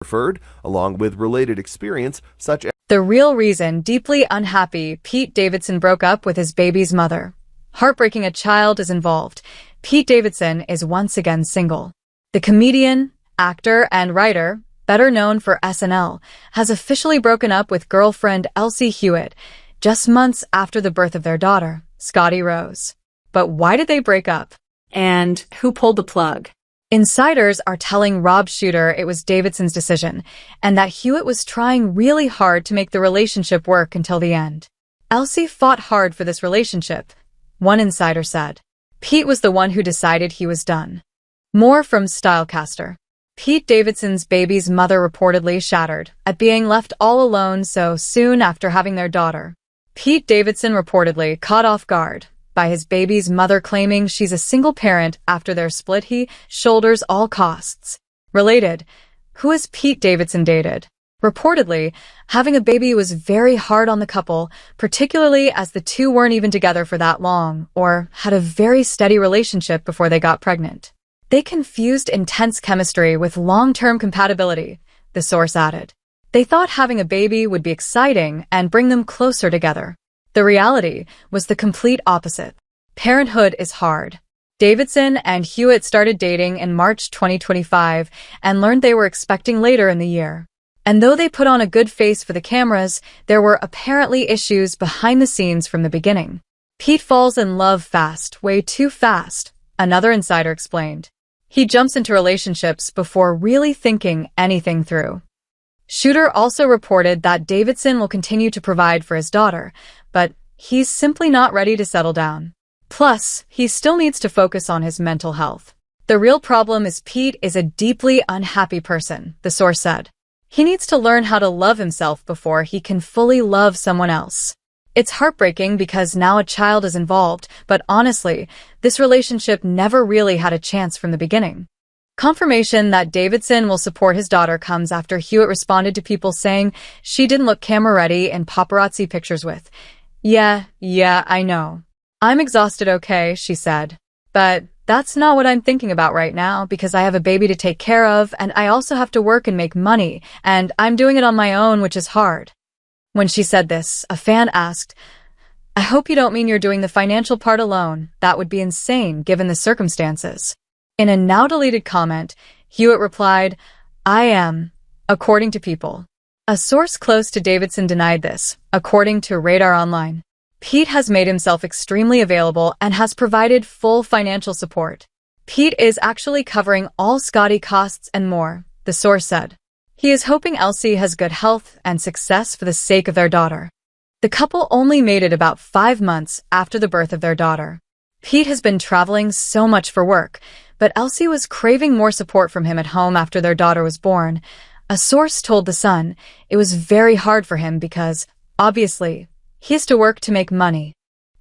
referred, along with related experience such as The real reason deeply unhappy Pete Davidson broke up with his baby's mother. Heartbreaking, a child is involved. Pete Davidson is once again single. The comedian, actor, and writer, better known for SNL, has officially broken up with girlfriend Elsie Hewitt just months after the birth of their daughter, Scotty Rose. But why did they break up? And who pulled the plug? Insiders are telling Rob Shooter it was Davidson's decision, and that Hewitt was trying really hard to make the relationship work until the end. Elsie fought hard for this relationship, one insider said. Pete was the one who decided he was done. More from Stylecaster. Pete Davidson's baby's mother reportedly shattered at being left all alone so soon after having their daughter. Pete Davidson reportedly caught off guard by his baby's mother claiming she's a single parent after their split. He shoulders all costs. Related, who has Pete Davidson dated? Reportedly, having a baby was very hard on the couple, particularly as the two weren't even together for that long or had a very steady relationship before they got pregnant. They confused intense chemistry with long-term compatibility, the source added. They thought having a baby would be exciting and bring them closer together. The reality was the complete opposite. Parenthood is hard. Davidson and Hewitt started dating in March 2025 and learned they were expecting later in the year. And though they put on a good face for the cameras, there were apparently issues behind the scenes from the beginning. Pete falls in love fast, way too fast, another insider explained. He jumps into relationships before really thinking anything through. Shooter also reported that Davidson will continue to provide for his daughter, but he's simply not ready to settle down. Plus, he still needs to focus on his mental health. The real problem is Pete is a deeply unhappy person, the source said. He needs to learn how to love himself before he can fully love someone else. It's heartbreaking because now a child is involved, but honestly, this relationship never really had a chance from the beginning. Confirmation that Davidson will support his daughter comes after Hewitt responded to people saying she didn't look camera-ready in paparazzi pictures with, Yeah, I know. I'm exhausted, okay, she said. But that's not what I'm thinking about right now because I have a baby to take care of and I also have to work and make money, and I'm doing it on my own, which is hard. When she said this, a fan asked, I hope you don't mean you're doing the financial part alone. That would be insane given the circumstances. In a now-deleted comment, Hewitt replied, I am, according to People. A source close to Davidson denied this, according to Radar Online. Pete has made himself extremely available and has provided full financial support. Pete is actually covering all Scotty costs and more, the source said. He is hoping Elsie has good health and success for the sake of their daughter. The couple only made it about 5 months after the birth of their daughter. Pete has been traveling so much for work, but Elsie was craving more support from him at home after their daughter was born. A source told The Sun it was very hard for him because, obviously, he has to work to make money.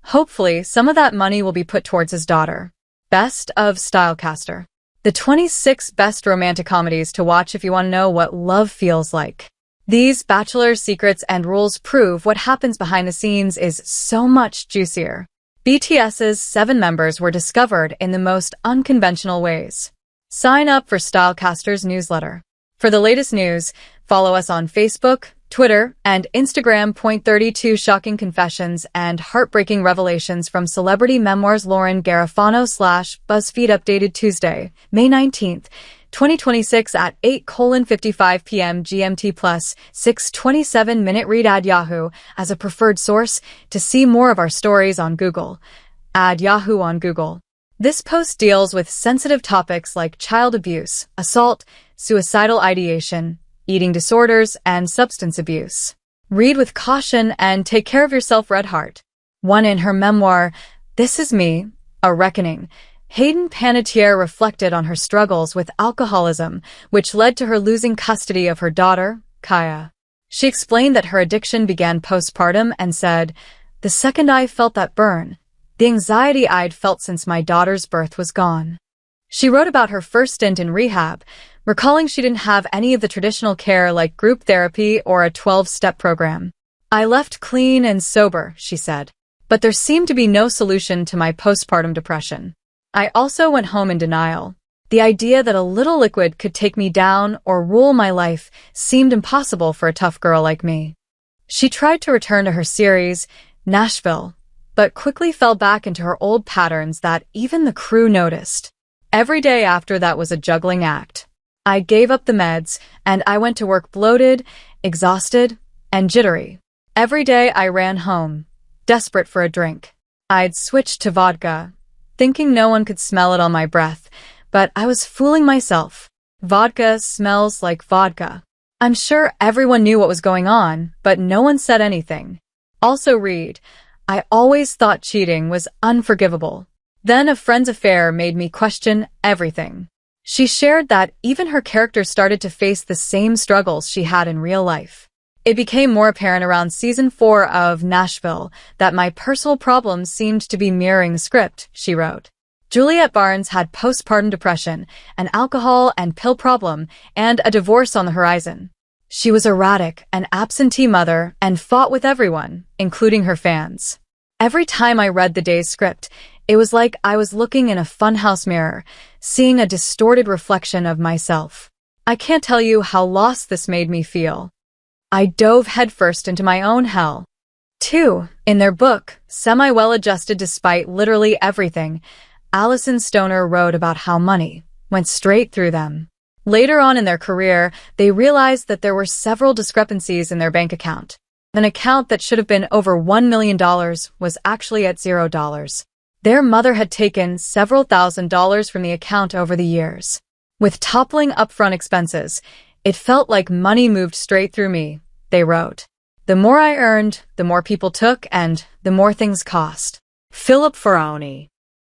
Hopefully, some of that money will be put towards his daughter. Best of Stylecaster. The 26 best romantic comedies to watch if you want to know what love feels like. These bachelor's secrets and rules prove what happens behind the scenes is so much juicier. BTS's 7 members were discovered in the most unconventional ways. Sign up for Stylecaster's newsletter. For the latest news, follow us on Facebook, Twitter, and Instagram. 32 shocking confessions and heartbreaking revelations from celebrity memoirs. Lauren Garofano / BuzzFeed updated Tuesday, May 19th, 2026 at 8:55 p.m. GMT plus 6:27 read add Yahoo as a preferred source to see more of our stories on Google. Add Yahoo on Google. This post deals with sensitive topics like child abuse, assault, suicidal ideation, eating disorders, and substance abuse. Read with caution and take care of yourself. Red Heart. One in her memoir, This Is Me, A Reckoning, Hayden Panettiere reflected on her struggles with alcoholism, which led to her losing custody of her daughter, Kaya. She explained that her addiction began postpartum and said, The second I felt that burn, the anxiety I'd felt since my daughter's birth was gone. She wrote about her first stint in rehab, recalling she didn't have any of the traditional care like group therapy or a 12-step program. I left clean and sober, she said, but there seemed to be no solution to my postpartum depression. I also went home in denial. The The idea that a little liquid could take me down or rule my life seemed impossible for a tough girl like me. She tried to return to her series, Nashville, but quickly fell back into her old patterns that even the crew noticed. Every day after that was a juggling act. I gave up the meds, and I went to work bloated, exhausted, and jittery. Every day I ran home, desperate for a drink. I'd switched to vodka, thinking no one could smell it on my breath, but I was fooling myself. Vodka smells like vodka. I'm sure everyone knew what was going on, but no one said anything. Also read, I always thought cheating was unforgivable. Then a friend's affair made me question everything. She shared that even her character started to face the same struggles she had in real life. It became more apparent around season 4 of Nashville that my personal problems seemed to be mirroring the script, she wrote. Juliet Barnes had postpartum depression, an alcohol and pill problem, and a divorce on the horizon. She was erratic, an absentee mother, and fought with everyone, including her fans. Every time I read the day's script, it was like I was looking in a funhouse mirror, seeing a distorted reflection of myself. I can't tell you how lost this made me feel. I dove headfirst into my own hell. 2. In their book, Semi-Well-Adjusted Despite Literally Everything, Allison Stoner wrote about how money went straight through them. Later on in their career, they realized that there were several discrepancies in their bank account. An account that should have been over $1 million was actually at $0. Their mother had taken several $1,000s from the account over the years. With toppling upfront expenses, it felt like money moved straight through me, they wrote. The more I earned, the more people took, and the more things cost. Philip Ferroni.